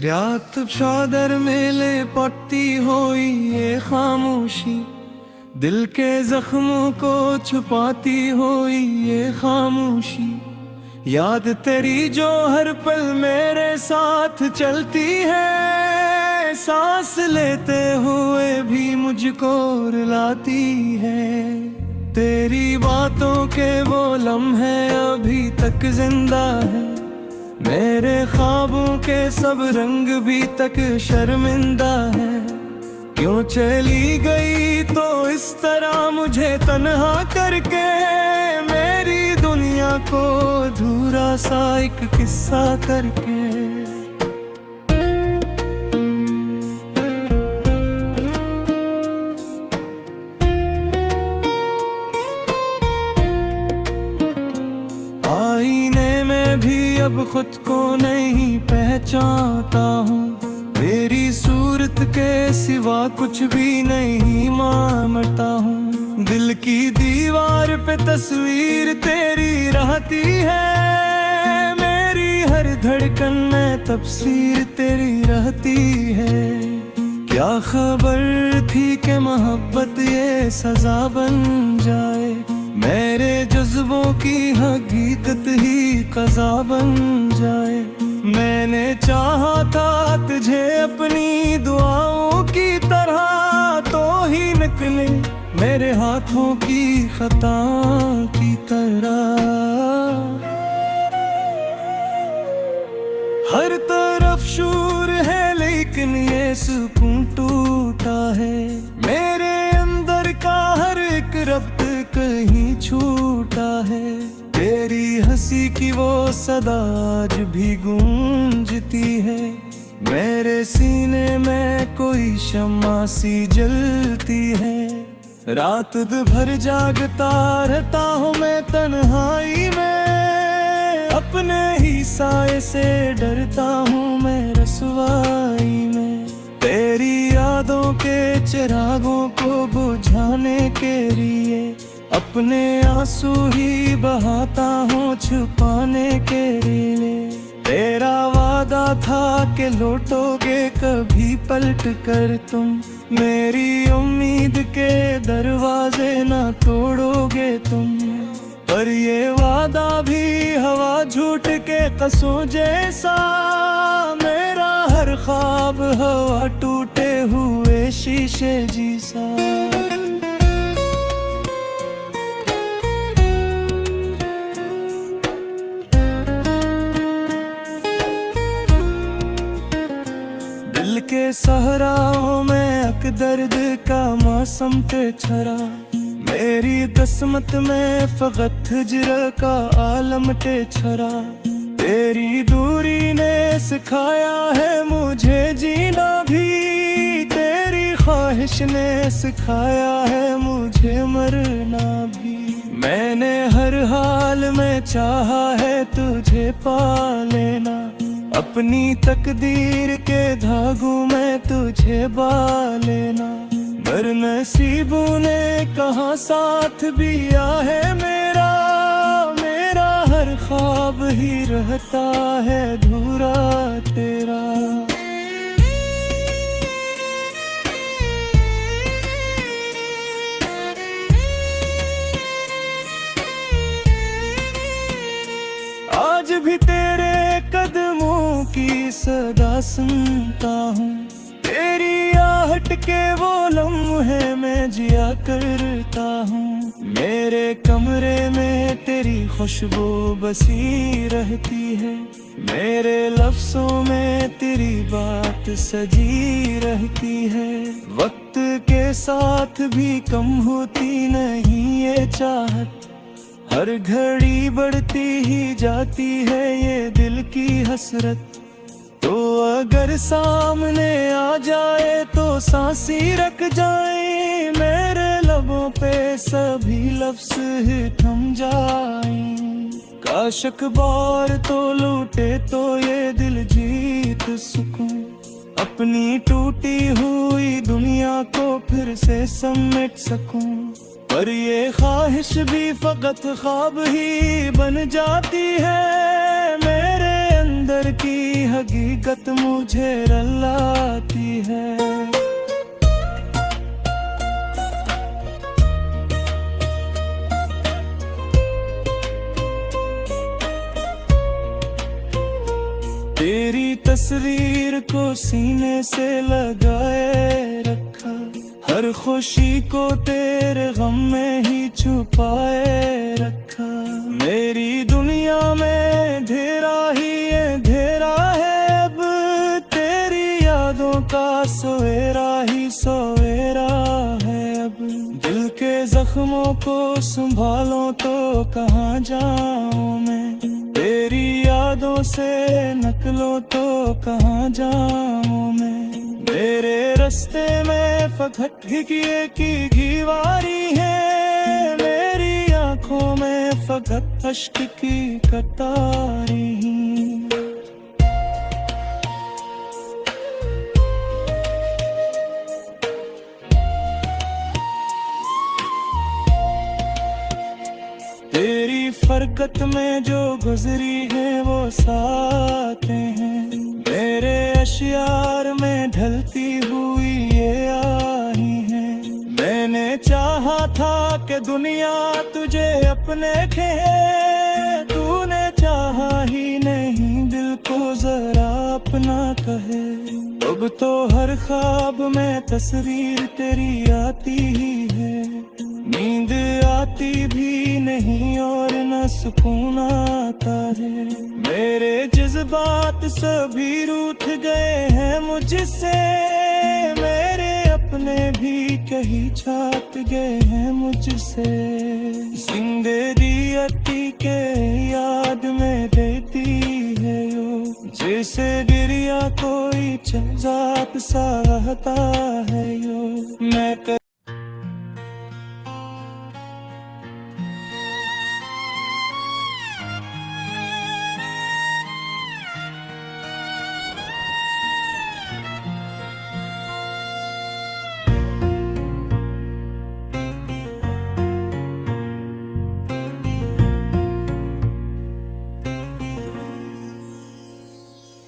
रात चादर मेले पट्टी हुई ये खामोशी, दिल के जख्मों को छुपाती हुई ये खामोशी। याद तेरी जो हर पल मेरे साथ चलती है, सांस लेते हुए भी मुझको रुलाती है। तेरी बातों के वो लम्हे अभी तक जिंदा है, मेरे ख्वाबों के सब रंग भी तक शर्मिंदा है। क्यों चली गई तो इस तरह मुझे तन्हा करके, मेरी दुनिया को अधूरा सा एक किस्सा करके। आईने में भी अब खुद को नहीं पहचानता हूँ, तेरी सूरत के सिवा कुछ भी नहीं मानता हूँ। दिल की दीवार पे तस्वीर तेरी रहती है, मेरी हर धड़कन में तफसीर तेरी रहती है। क्या खबर थी कि मोहब्बत ये सजा बन जाए, मेरे जज्बों की हकीकत ही क़ज़ा बन जाए। मैंने चाहा था तुझे अपनी दुआओं की तरह, तो ही निकले मेरे हाथों की खता की तरह। हर तरफ शोर है लेकिन ये सुकून टूटा है, मेरे अंदर का हर एक रब्त कहीं छूटा है। तेरी हंसी की वो सदा आज भी गूंजती है, मेरे सीने में कोई शम्मा सी जलती है। रात भर जागता रहता हूँ मैं तन्हाई में, अपने ही साए से डरता हूँ मैं रसवाई में। तेरी यादों के चिरागों को बुझाने के लिए अपने आंसू ही बहाता हूँ छुपाने के लिए। तेरा वादा था कि लौटोगे कभी पलट कर तुम, मेरी उम्मीद के दरवाजे ना तोड़ोगे तुम। पर ये वादा भी हवा झूठ के कसों जैसा, मेरा हर ख्वाब हवा टूटे हुए शीशे जैसा। दिल के सहराओं में अक दर्द का मौसम ते छरा, मेरी किस्मत में फकत हिजर का आलम ते छरा। तेरी दूरी ने सिखाया है मुझे जीना भी, तेरी ख्वाहिश ने सिखाया है मुझे मरना भी। मैंने हर हाल में चाहा है तुझे पा लेना, अपनी तकदीर के धागों में तुझे बा लेना। पर नसीबों ने कहाँ साथ दिया है मेरा, मेरा हर ख्वाब ही रहता है अधूरा तेरा। आज भी तेरे कदमों की सदा सुनता हूँ, तेरी आहट के वो लम्हे मैं जिया करता हूँ। मेरे कमरे में तेरी खुशबू बसी रहती है, मेरे लफ्ज़ों में तेरी बात सजी रहती है। वक्त के साथ भी कम होती नहीं ये चाहत, हर घड़ी बढ़ती ही जाती है ये दिल की हसरत। तो अगर सामने आ जाए तो सांसी रख जाए, मेरे लबों पे सभी लफ्ज़ ही थम जाए। काश अखबार तो लूटे तो ये दिल जीत सकूं, अपनी टूटी हुई दुनिया को फिर से समेट सकूं। पर ये ख्वाहिश भी फकत ख्वाब ही बन जाती है, मेरे अंदर अंदर की हकीकत मुझे रुलाती है। तेरी तस्वीर को सीने से लगाए रखा, हर खुशी को तेरे गम में ही छुपाए रखा। मेरी दुनिया में अंधेरा ही अंधेरा है, अब तेरी यादों का सवेरा ही सवेरा है। अब दिल के जख्मों को संभालो तो कहाँ जाऊं मैं, तेरी यादों से नकलो तो कहाँ जाऊं मैं। मेरे रास्ते में फखट किए की दीवारी है, मेरी आंखों में फकत अश्क की कतारी। तेरी फरकत में जो गुजरी है वो सातें हैं, मेरे अशियार में ढलती हुई ये आई हैं। मैंने चाहा था कि दुनिया तुझे अपने कहे, तूने चाहा ही नहीं दिल को जरा अपना कहे। अब तो हर ख्वाब में तस्वीर तेरी आती ही है, नींद आती भी नहीं और न सुकून आता है। मेरे जज्बात सभी रूठ गए हैं मुझसे, मेरे अपने भी कहीं छाट गए हैं मुझसे। जिंदगी अति के याद में देती है यो, जैसे दरिया कोई जात सा रहता है यो। मैं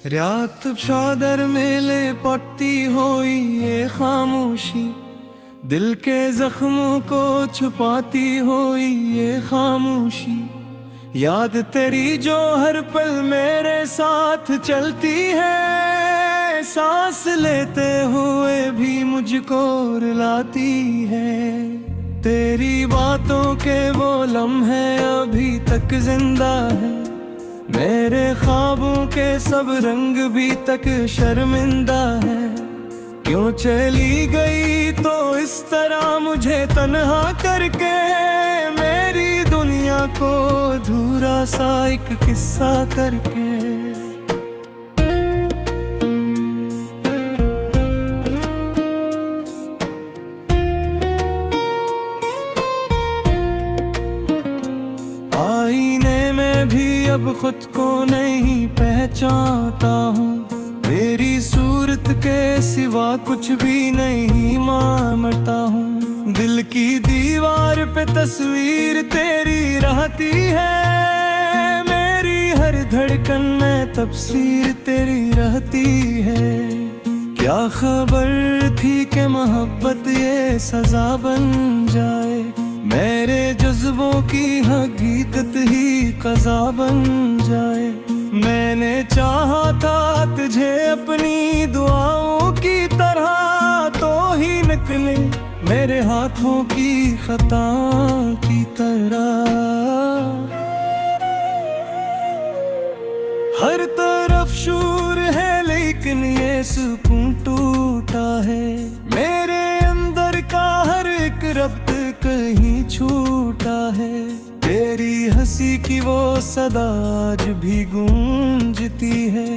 रात चादर में लिपटती हुई ये खामोशी, दिल के जख्मों को छुपाती हुई ये खामोशी। याद तेरी जो हर पल मेरे साथ चलती है, सांस लेते हुए भी मुझको रुलाती है। तेरी बातों के वो लम्हे अभी तक जिंदा है, मेरे ख्वाबों के सब रंग भी तक शर्मिंदा है। क्यों चली गई तो इस तरह मुझे तन्हा करके, मेरी दुनिया को अधूरा सा एक किस्सा करके। अब खुद को नहीं पहचानता हूँ, मेरी सूरत के सिवा कुछ भी नहीं मानता हूँ। दिल की दीवार पे तस्वीर तेरी रहती है, मेरी हर धड़कन में तफसीर तेरी रहती है। क्या खबर थी कि मोहब्बत ये सजा बन जाए, मेरे जज्बों की हकीकत ही कज़ा बन जाए। मैंने चाहा था तुझे अपनी दुआओं की तरह, तो ही निकले मेरे हाथों की खता की तरह। हर तरफ शोर है लेकिन ये सुकून टूटा है, मेरे अंदर का हर एक रब्त कहीं छूटा है। तेरी हंसी की वो सदा आज भी गूंजती है,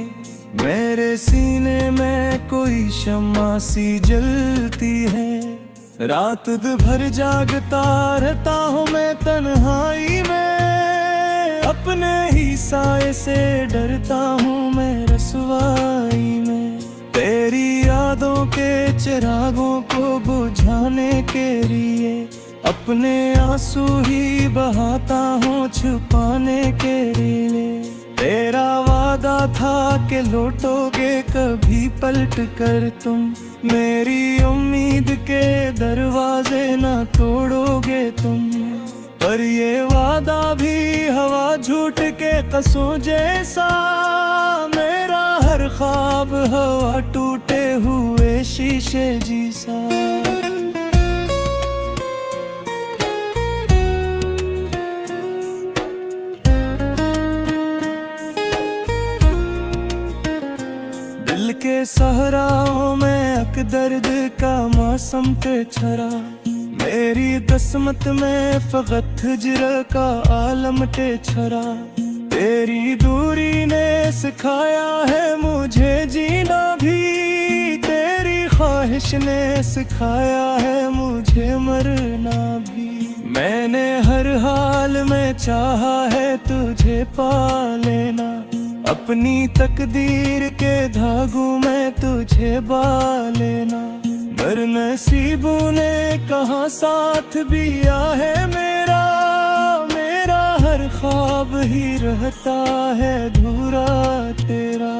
मेरे सीने में कोई शम्मा सी जलती है। रात भर जागता रहता हूँ मैं तन्हाई में, अपने ही साए से डरता हूँ मैं रसवाई में। तेरी यादों के चिरागों को बुझाने के लिए अपने आंसू ही बहाता हूँ छुपाने के लिए। तेरा वादा था कि लौटोगे कभी पलट कर तुम, मेरी उम्मीद के दरवाजे ना तोड़ोगे तुम। पर ये वादा भी हवा झूठ के कसों जैसा, मेरा हर ख्वाब हवा टूटे हुए शीशे जैसा। दिल के सहराओं में अक दर्द का मौसम पे छरा, मेरी किस्मत में फकत हिजर का आलम टे छरा। तेरी दूरी ने सिखाया है मुझे जीना भी, तेरी ख्वाहिश ने सिखाया है मुझे मरना भी। मैंने हर हाल में चाहा है तुझे पा लेना, अपनी तकदीर के धागों में तुझे बा लेना। पर नसीबों ने कहा साथ भी है मेरा, मेरा हर ख्वाब ही रहता है अधूरा तेरा।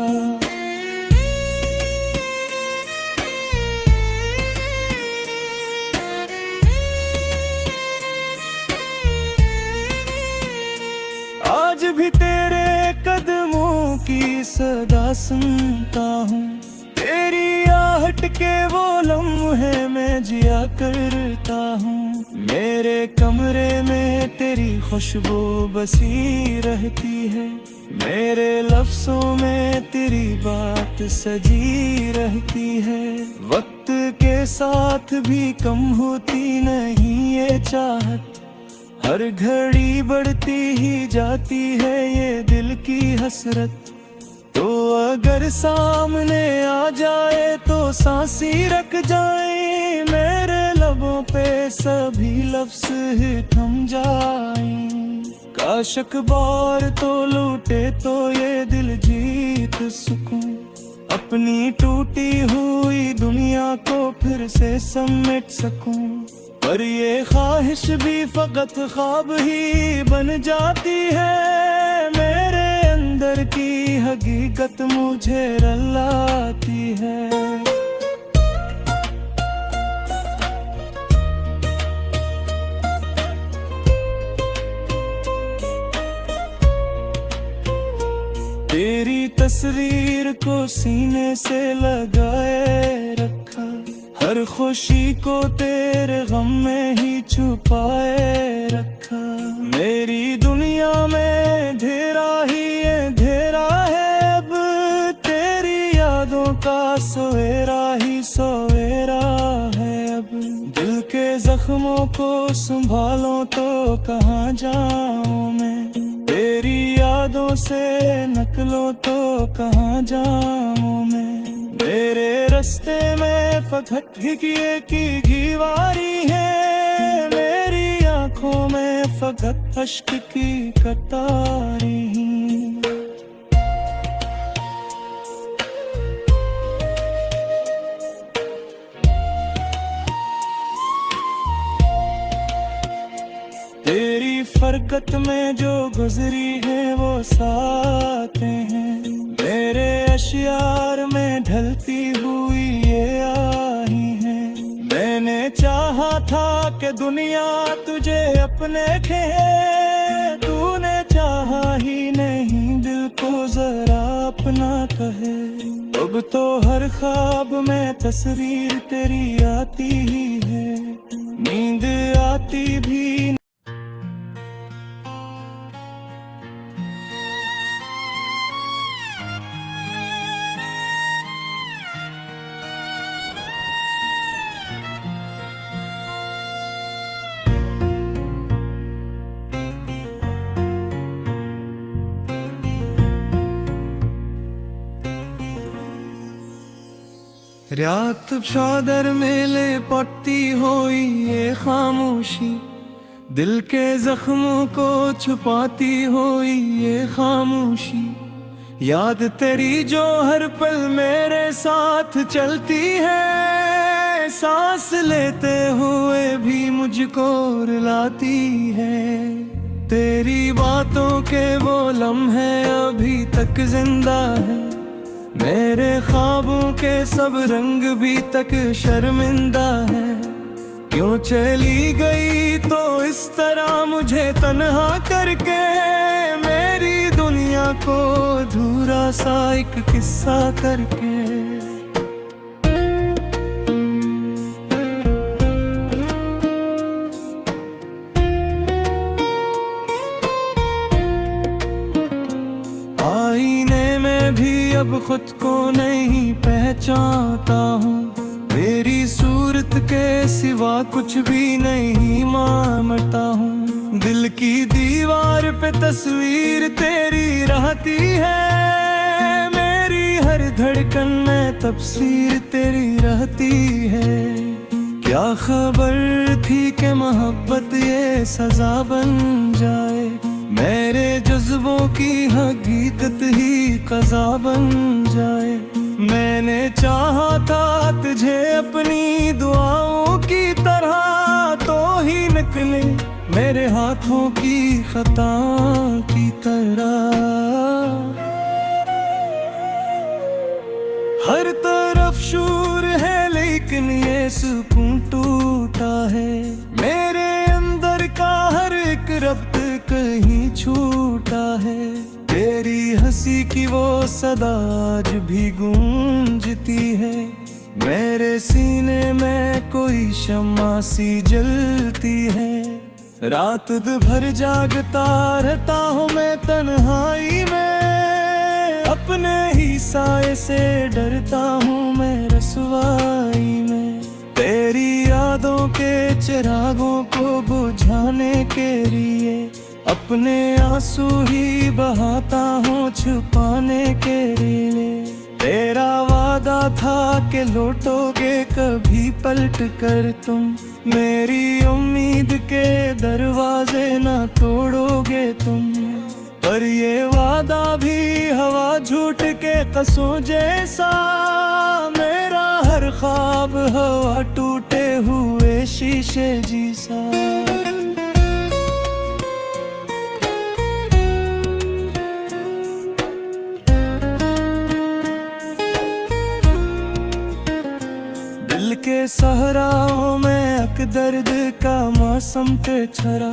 आज भी तेरे कदमों की सदा सुनता हूँ, तेरी आहट के वो लम्हे मैं जिया करता हूँ। मेरे कमरे में तेरी खुशबू बसी रहती है, मेरे लफ्जों में तेरी बात सजी रहती है। वक्त के साथ भी कम होती नहीं ये चाहत, हर घड़ी बढ़ती ही जाती है ये दिल की हसरत। तो अगर सामने आ जाए तो सांसी रख जाए, मेरे लबों पे सभी लफ्ज ही थम जाए। काश अखबार तो लूटे तो ये दिल जीत सकूं, अपनी टूटी हुई दुनिया को फिर से समेट सकूं। पर ये ख्वाहिश भी फकत ख्वाब ही बन जाती है, मेरे अंदर की हकीकत मुझे रुलाती है। तेरी तस्वीर को सीने से लगाए रखा, हर खुशी को तेरे गम में ही छुपाए रखा। मेरी दुनिया में अंधेरा ही अंधेरा है, अब तेरी यादों का सवेरा ही सवेरा है। अब दिल के जख्मों को संभालो तो कहाँ जाऊं मैं, तेरी यादों से नकलो तो कहाँ जाऊं मैं। मेरे रास्ते में फकत हिकिए की दीवारी है, मेरी आंखों में फकत अश्क की कतारी। तेरी फरकत में जो गुजरी है वो साथे हैं, मेरे अशियार में ढलती हुई ये आई है। मैंने चाहा था कि दुनिया तुझे अपने खे, तूने चाहा ही नहीं दिल को जरा अपना कहे। अब तो हर ख्वाब में तस्वीर तेरी आती ही है, नींद आती भी। रात चादर में लिपटती हुई ये खामोशी, दिल के जख्मों को छुपाती हुई ये खामोशी। याद तेरी जो हर पल मेरे साथ चलती है, सांस लेते हुए भी मुझको रुलाती है। तेरी बातों के वो लम्हे अभी तक जिंदा है, मेरे ख्वाबों के सब रंग भी तक शर्मिंदा है। क्यों चली गई तो इस तरह मुझे तन्हा करके, मेरी दुनिया को अधूरा सा एक किस्सा करके। आईने में भी अब खुद को नहीं पहचानता हूँ, मेरी सूरत के सिवा कुछ भी नहीं मानता हूँ। दिल की दीवार पे तस्वीर तेरी रहती है, मेरी हर धड़कन में तफसीर तेरी रहती है। क्या खबर थी कि मोहब्बत ये सजा बन जाए, मेरे जज्बों की हकीकत ही कज़ा बन जाए। मैंने चाहा था तुझे अपनी दुआओं की तरह, तो ही निकले मेरे हाथों की खता की तरह। हर तरफ शोर है लेकिन ये सुकून टूटा है, मेरे अंदर का हर एक रब्त कहीं छूटा है। तेरी हंसी की वो सदा आज भी गूंजती है, मेरे सीने में कोई शम्मा सी जलती है। रात भर जागता रहता हूँ मैं तन्हाई में, अपने ही साए से डरता हूँ मैं रसवाई में। तेरी यादों के चिरागों को बुझाने के लिए अपने आंसू ही बहाता हूँ छुपाने के लिए। तेरा वादा था कि लौटोगे कभी पलट कर तुम, मेरी उम्मीद के दरवाजे ना तोड़ोगे तुम। पर ये वादा भी हवा झूठ के कसों जैसा, मेरा हर ख्वाब हवा टूटे हुए शीशे जैसा। दिल के सहराओं में अक दर्द का मौसम पे छरा,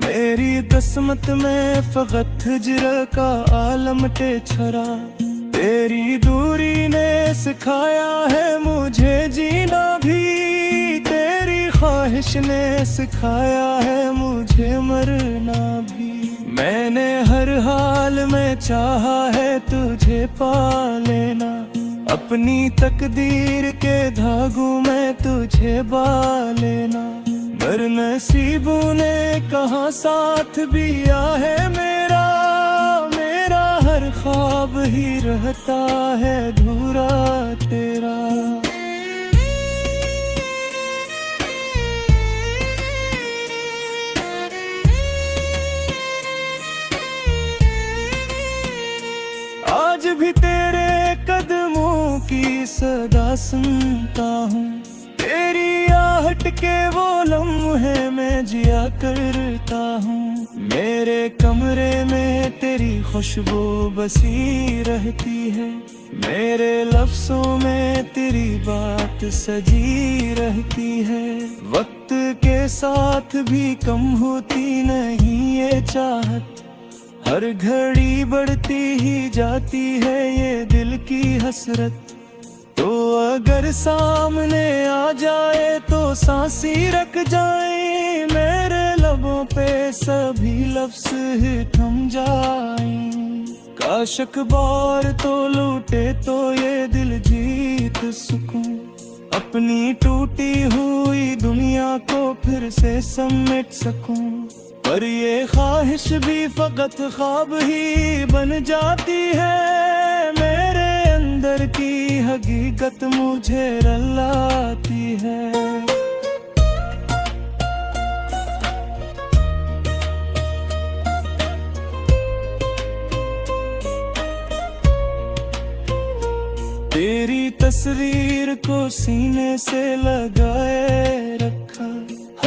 मेरी किस्मत में फकत हिजर का आलम टे छरा। तेरी दूरी ने सिखाया है मुझे जीना भी, तेरी ख्वाहिश ने सिखाया है मुझे मरना भी। मैंने हर हाल में चाहा है तुझे पा लेना, अपनी तकदीर के धागों में तुझे बा लेना। पर नसीबों ने कहा साथ भी आ है मेरा, मेरा हर ख्वाब ही रहता है अधूरा तेरा। आज भी तेरे कदमों की सदा सुनता हूँ, तेरी आहट के वो लम्हे मैं जिया करता हूँ। मेरे कमरे में तेरी खुशबू बसी रहती है, मेरे लफ्जों में तेरी बात सजी रहती है। वक्त के साथ भी कम होती नहीं ये चाहत, हर घड़ी बढ़ती ही जाती है ये दिल की हसरत। तो अगर सामने आ जाए तो सांसी रख जाए, मेरे लबों पे सभी लफ्ज ही थम जाए। काश अखबार तो लूटे तो ये दिल जीत सकूं, अपनी टूटी हुई दुनिया को फिर से समेट सकूं। पर ये ख्वाहिश भी फकत ख्वाब ही बन जाती है, मेरे अंदर की हकीकत मुझे रुलाती है। तेरी तस्वीर को सीने से लगाए रखा,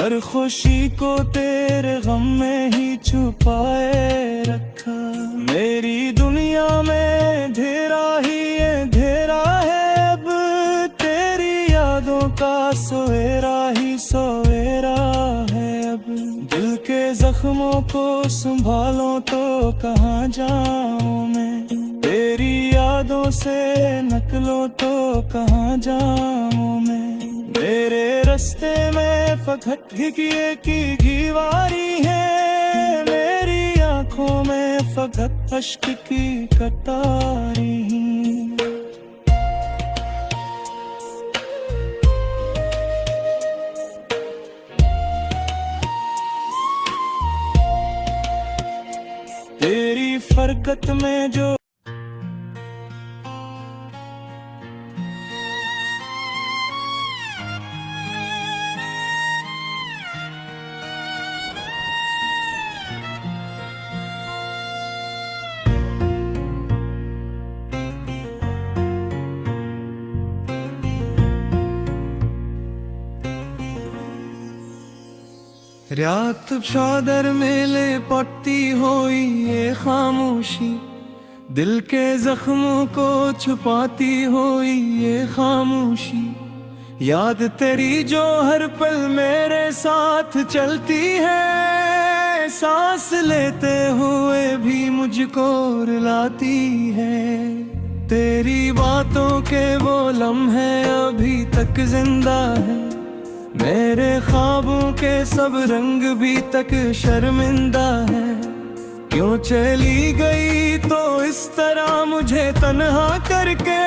हर खुशी को तेरे गम में ही छुपाए रखा। मेरी दुनिया में अंधेरा ही अंधेरा है, अब तेरी यादों का सवेरा ही सवेरा है। अब दिल के जख्मों को संभालो तो कहाँ जाऊं मैं, तेरी यादों से नकलो तो कहाँ जाऊं मैं। मेरे रास्ते में फकट घिकिए की घीवारी है, मेरी आंखों में फकट अश्क की कटारी। तेरी फरकत में जो रात चादर में लिपटती हुई ये खामोशी, दिल के जख्मों को छुपाती हुई ये खामोशी। याद तेरी जो हर पल मेरे साथ चलती है, सांस लेते हुए भी मुझको रुलाती है। तेरी बातों के वो लम्हे अभी तक जिंदा है, मेरे ख्वाबों के सब रंग भी तक शर्मिंदा है। क्यों चली गई तो इस तरह मुझे तन्हा करके,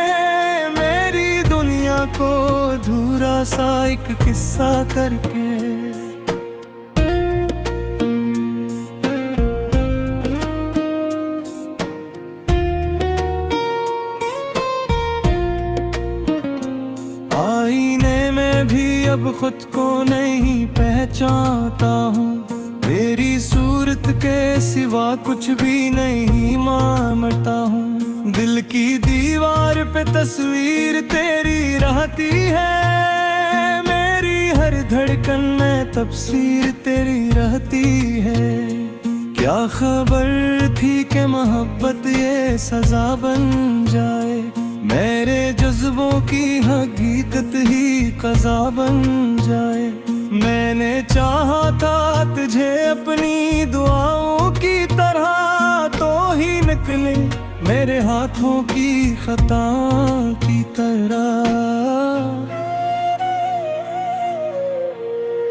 मेरी दुनिया को अधूरा सा एक किस्सा करके। आईने में भी अब खुद को नहीं पहचानता हूँ, तेरी सूरत के सिवा कुछ भी नहीं मानता हूँ। दिल की दीवार पे तस्वीर तेरी रहती है, मेरी हर धड़कन में तफसीर तेरी रहती है। क्या खबर थी कि मोहब्बत ये सजा बन जाए, मेरे जज्बों की हकीकत ही क़ज़ा बन जाए। मैंने चाहा था तुझे अपनी दुआओं की तरह, तो ही निकले मेरे हाथों की खता की तरह।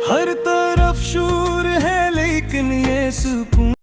हर तरफ शोर है लेकिन ये सुकून